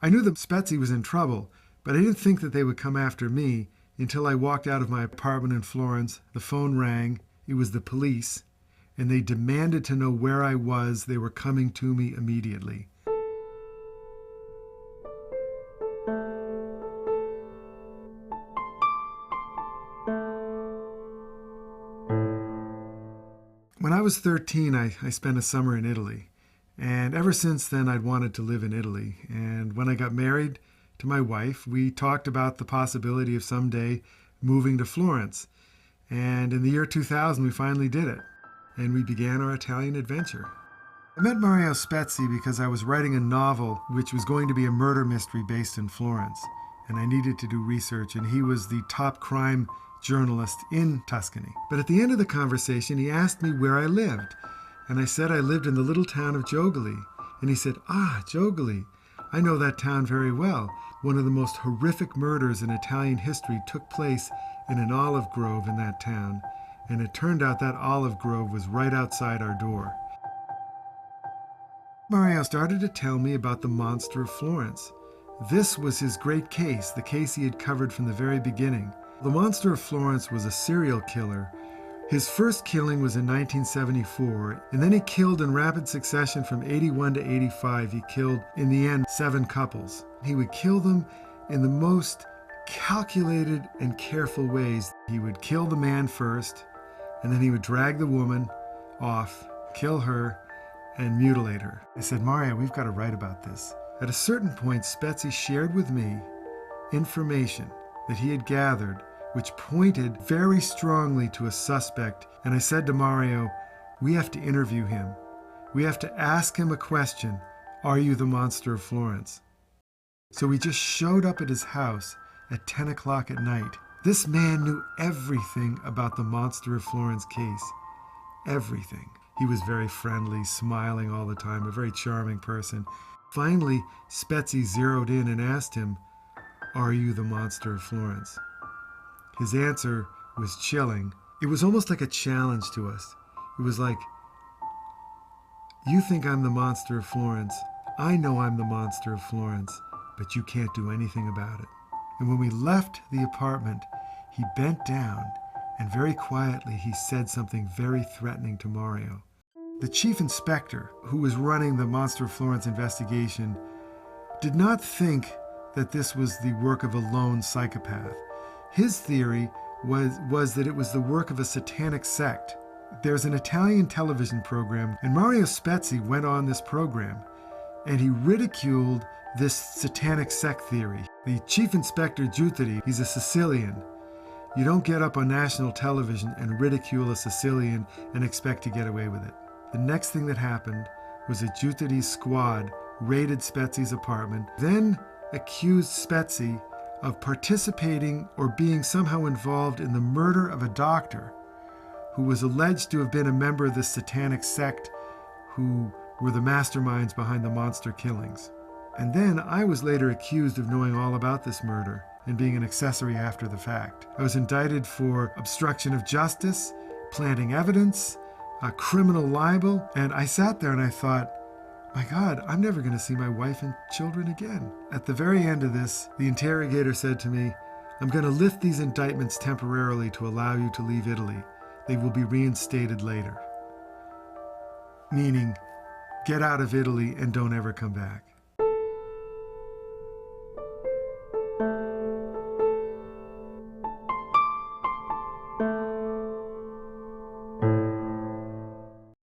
I knew that Spezi was in trouble, but I didn't think that they would come after me until I walked out of my apartment in Florence. The phone rang. It was the police, and they demanded to know where I was. They were coming to me immediately. When I was 13, I spent a summer in Italy. And ever since then, I'd wanted to live in Italy. And when I got married to my wife, we talked about the possibility of someday moving to Florence. And in the year 2000, we finally did it. And we began our Italian adventure. I met Mario Spezi because I was writing a novel which was going to be a murder mystery based in Florence. And I needed to do research, and he was the top crime journalist in Tuscany. But at the end of the conversation, he asked me where I lived. And I said I lived in the little town of Giogli. And he said, Giogli. I know that town very well. One of the most horrific murders in Italian history took place in an olive grove in that town. And it turned out that olive grove was right outside our door. Mario started to tell me about the Monster of Florence. This was his great case, the case he had covered from the very beginning. The Monster of Florence was a serial killer. His first killing was in 1974, and then he killed in rapid succession from 81 to 85. He killed, in the end, 7 couples. He would kill them in the most calculated and careful ways. He would kill the man first, and then he would drag the woman off, kill her, and mutilate her. I said, Mario, we've got to write about this. At a certain point, Spezi shared with me information that he had gathered which pointed very strongly to a suspect. And I said to Mario, we have to interview him. We have to ask him a question. Are you the Monster of Florence? So we just showed up at his house at 10 o'clock at night. This man knew everything about the Monster of Florence case. Everything. He was very friendly, smiling all the time, a very charming person. Finally, Spezi zeroed in and asked him, are you the Monster of Florence? His answer was chilling. It was almost like a challenge to us. It was like, you think I'm the Monster of Florence. I know I'm the Monster of Florence, but you can't do anything about it. And when we left the apartment, he bent down and very quietly he said something very threatening to Mario. The chief inspector, who was running the Monster of Florence investigation, did not think that this was the work of a lone psychopath. His theory was that it was the work of a satanic sect. There's an Italian television program, and Mario Spezi went on this program, and he ridiculed this satanic sect theory. The chief inspector Giutteri, he's a Sicilian. You don't get up on national television and ridicule a Sicilian and expect to get away with it. The next thing that happened was that Giutteri's squad raided Spezi's apartment, then accused Spezi of participating or being somehow involved in the murder of a doctor who was alleged to have been a member of the satanic sect who were the masterminds behind the monster killings. And then I was later accused of knowing all about this murder and being an accessory after the fact. I was indicted for obstruction of justice, planting evidence, a criminal libel, and I sat there and I thought, my God, I'm never going to see my wife and children again. At the very end of this, the interrogator said to me, I'm going to lift these indictments temporarily to allow you to leave Italy. They will be reinstated later. Meaning, get out of Italy and don't ever come back.